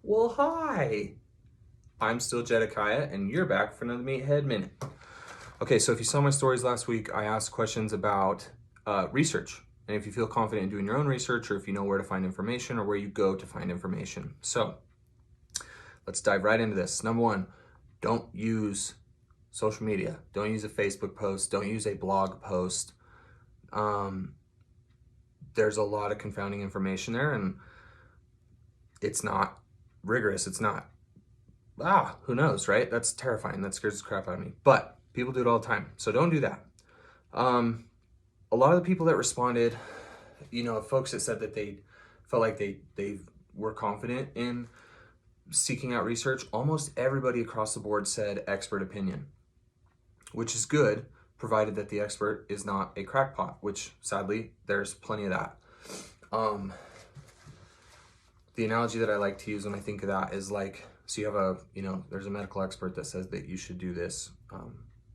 Well, hi. I'm still Jedekiah, and you're back for another Meathead Minute. Okay, so if you saw my stories last week, I asked questions about research, and if you feel confident in doing your own research, or if you know where to find information, or where you go to find information. So let's dive right into this. Number one, don't use social media. Don't use a Facebook post. Don't use a blog post. Um, there's a lot of confounding information there, and it's not rigorous. It's not who knows, right? That's terrifying. That scares the crap out of me. But people do it all the time. So don't do that. Um, a lot of the people that responded, folks that said that they felt like they were confident in seeking out research, almost everybody across the board said expert opinion, which is good, provided that the expert is not a crackpot, which sadly, there's plenty of that. The analogy that I like to use when I think of that is like, so you have there's a medical expert that says that you should do this.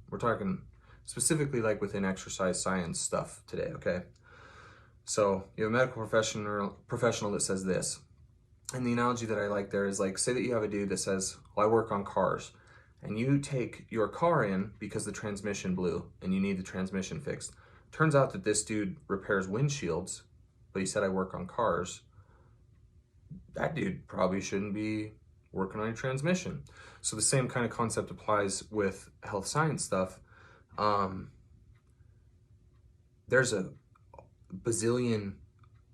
We're talking specifically like within exercise science stuff today, okay? So you have a medical professional that says this. And the analogy that I like there is like, say that you have a dude that says, well, I work on cars. And you take your car in because the transmission blew and you need the transmission fixed. Turns out that this dude repairs windshields, but he said, I work on cars. That dude probably shouldn't be working on your transmission. So the same kind of concept applies with health science stuff. There's a bazillion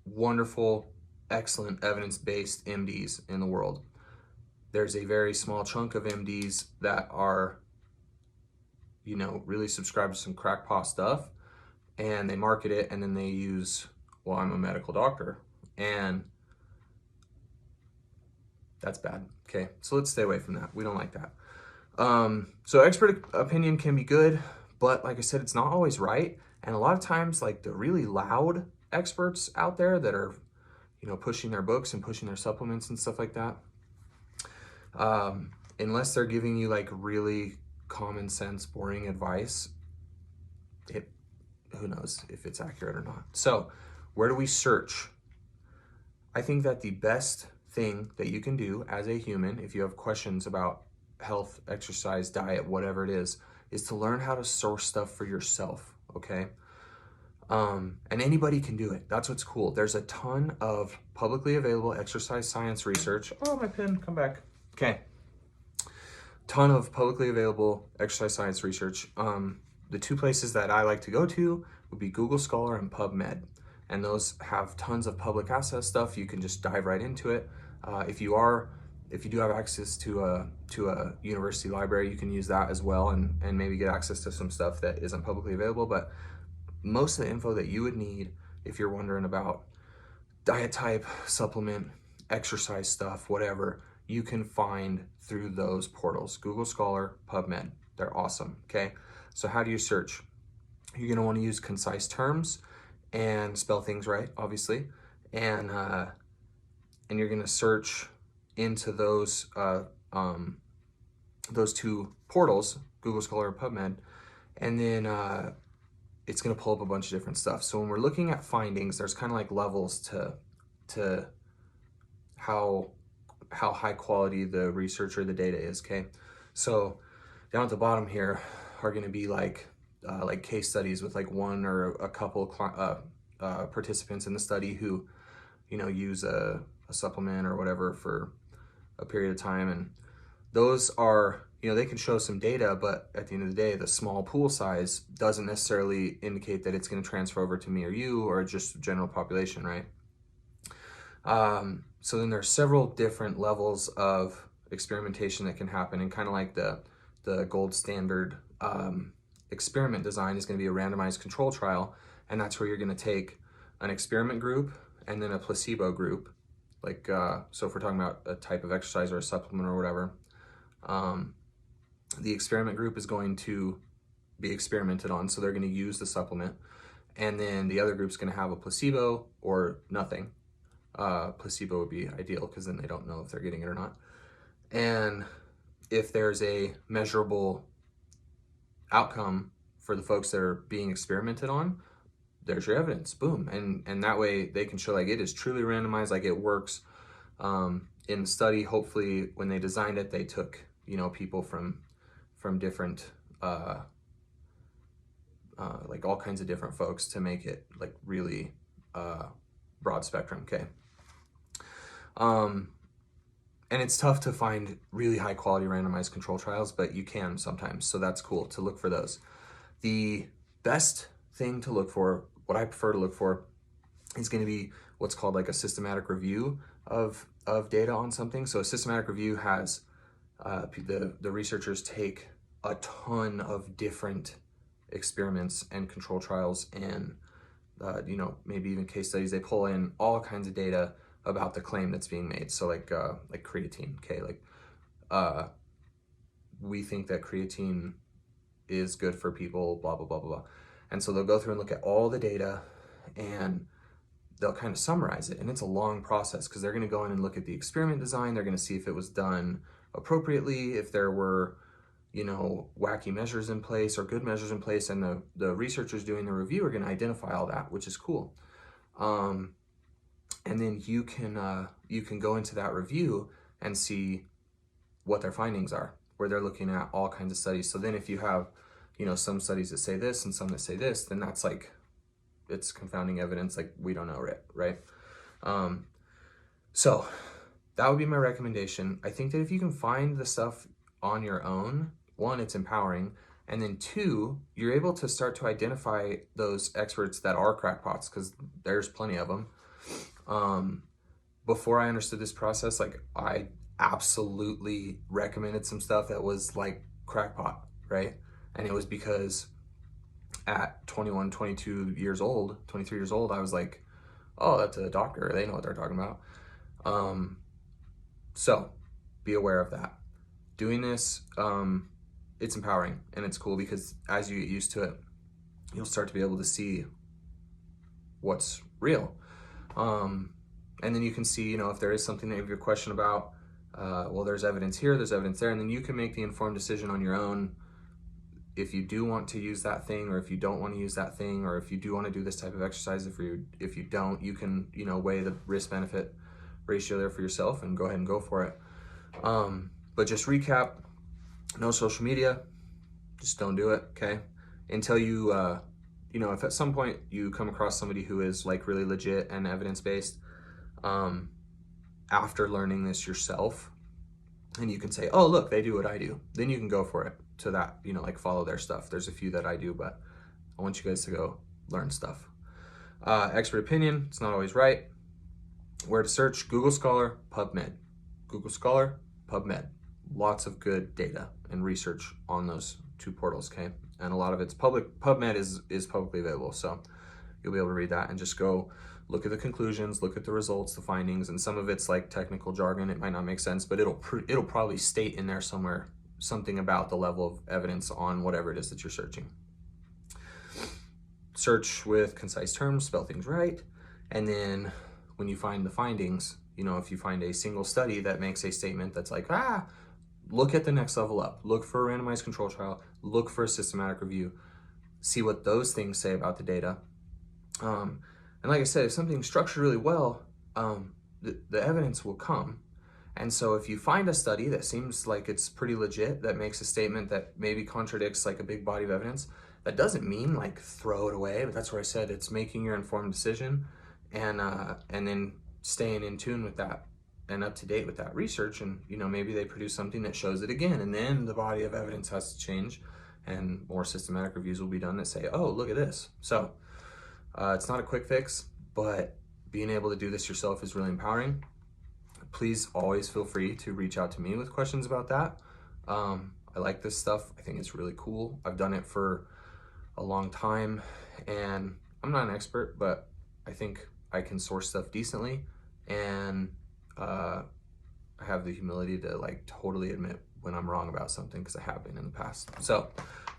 wonderful, excellent, evidence-based MDs in the world. There's a very small chunk of MDs that are, really subscribe to some crackpot stuff, and they market it, and then they use, well, I'm a medical doctor, and that's bad. Okay, so let's stay away from that. We don't like that. So expert opinion can be good, but like I said, it's not always right. And a lot of times, like the really loud experts out there that are, pushing their books and pushing their supplements and stuff like that, unless they're giving you like really common sense, boring advice, who knows if it's accurate or not. So where do we search? I think that the best thing that you can do as a human, if you have questions about health, exercise, diet, whatever it is to learn how to source stuff for yourself, okay? And anybody can do it. That's what's cool. There's a ton of publicly available exercise science research. Oh, my pen, come back. Okay. Ton of publicly available exercise science research. The two places that I like to go to would be Google Scholar and PubMed. And those have tons of public access stuff. You can just dive right into it. If you do have access to a university library, you can use that as well and maybe get access to some stuff that isn't publicly available. But most of the info that you would need if you're wondering about diet type, supplement, exercise stuff, whatever, you can find through those portals. Google Scholar, PubMed, they're awesome, okay? So how do you search? You're gonna wanna use concise terms and spell things right, obviously. And you're gonna search into those two portals, Google Scholar and PubMed, and then it's gonna pull up a bunch of different stuff. So when we're looking at findings, there's kind of like levels to how high quality the research or the data is, okay? So down at the bottom here are gonna be like case studies with like one or a couple participants in the study who, use a supplement or whatever for a period of time. And those are, they can show some data, but at the end of the day, the small pool size doesn't necessarily indicate that it's going to transfer over to me or you or just general population, right? So then there's several different levels of experimentation that can happen, and kind of like the gold standard experiment design is going to be a randomized control trial, and that's where you're going to take an experiment group and then a placebo group. Like, so if we're talking about a type of exercise or a supplement or whatever, the experiment group is going to be experimented on, so they're going to use the supplement, and then the other group's going to have a placebo or nothing. Placebo would be ideal because then they don't know if they're getting it or not. And if there's a measurable outcome for the folks that are being experimented on, there's your evidence, boom. And that way they can show like it is truly randomized, like it works. in the study, hopefully when they designed it, they took, you know, people from different, like all kinds of different folks to make it like really broad spectrum, okay? And it's tough to find really high quality randomized control trials, but you can sometimes, so that's cool to look for those. The best thing to look for, what I prefer to look for, is going to be what's called like a systematic review of data on something. So a systematic review has the researchers take a ton of different experiments and control trials and you know, maybe even case studies. They pull in all kinds of data about the claim that's being made. So like creatine, okay, like we think that creatine is good for people, blah, blah, blah, blah, blah. And so they'll go through and look at all the data and they'll kind of summarize it. And it's a long process because they're going to go in and look at the experiment design. They're going to see if it was done appropriately, if there were, you know, wacky measures in place or good measures in place. And the researchers doing the review are going to identify all that, which is cool. And then you can go into that review and see what their findings are, where they're looking at all kinds of studies. So then if you have, you know, some studies that say this and some that say this, then that's like, it's confounding evidence, like we don't know it, right? So that would be my recommendation. I think that if you can find the stuff on your own, one, it's empowering, and then two, you're able to start to identify those experts that are crackpots, because there's plenty of them. Before I understood this process, like I absolutely recommended some stuff that was like crackpot, right? And it was because at 21, 22 years old, 23 years old, I was like, oh, that's a doctor. They know what they're talking about. So be aware of that. Doing this, it's empowering and it's cool because as you get used to it, you'll start to be able to see what's real. And then you can see, you know, if there is something that you have a question about, well, there's evidence here, there's evidence there, and then you can make the informed decision on your own if you do want to use that thing or if you don't want to use that thing, or if you do want to do this type of exercise. If you don't, you can, you know, weigh the risk-benefit ratio there for yourself and go ahead and go for it. But just recap, no social media, just don't do it, okay? Until you, you know, if at some point you come across somebody who is like really legit and evidence-based, after learning this yourself, and you can say, oh, look, they do what I do, then you can go for it to that, you know, like follow their stuff. There's a few that I do, but I want you guys to go learn stuff. Expert opinion, it's not always right. Where to search, Google Scholar, PubMed. Google Scholar, PubMed. Lots of good data and research on those two portals, okay? And a lot of it's public. PubMed is publicly available, so you'll be able to read that and just go look at the conclusions, look at the results, the findings, and some of it's like technical jargon. It might not make sense, but it'll probably state in there somewhere something about the level of evidence on whatever it is that you're searching. Search with concise terms, spell things right, and then when you find the findings, you know, if you find a single study that makes a statement that's like, look at the next level up, look for a randomized control trial, look for a systematic review, see what those things say about the data. And like I said, if something's structured really well, the evidence will come. And so if you find a study that seems like it's pretty legit, that makes a statement that maybe contradicts like a big body of evidence, that doesn't mean like throw it away, but that's where I said it's making your informed decision and then staying in tune with that and up to date with that research. And, you know, maybe they produce something that shows it again, and then the body of evidence has to change and more systematic reviews will be done that say, oh, look at this. So it's not a quick fix, but being able to do this yourself is really empowering. Please always feel free to reach out to me with questions about that. I like this stuff. I think it's really cool. I've done it for a long time and I'm not an expert, but I think I can source stuff decently, and I have the humility to like totally admit when I'm wrong about something, because I have been in the past. So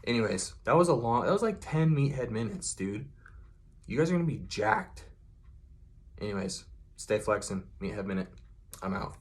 anyways, that was like 10 meathead minutes, dude. You guys are gonna be jacked. Anyways, stay flexing. Meathead minute. I'm out.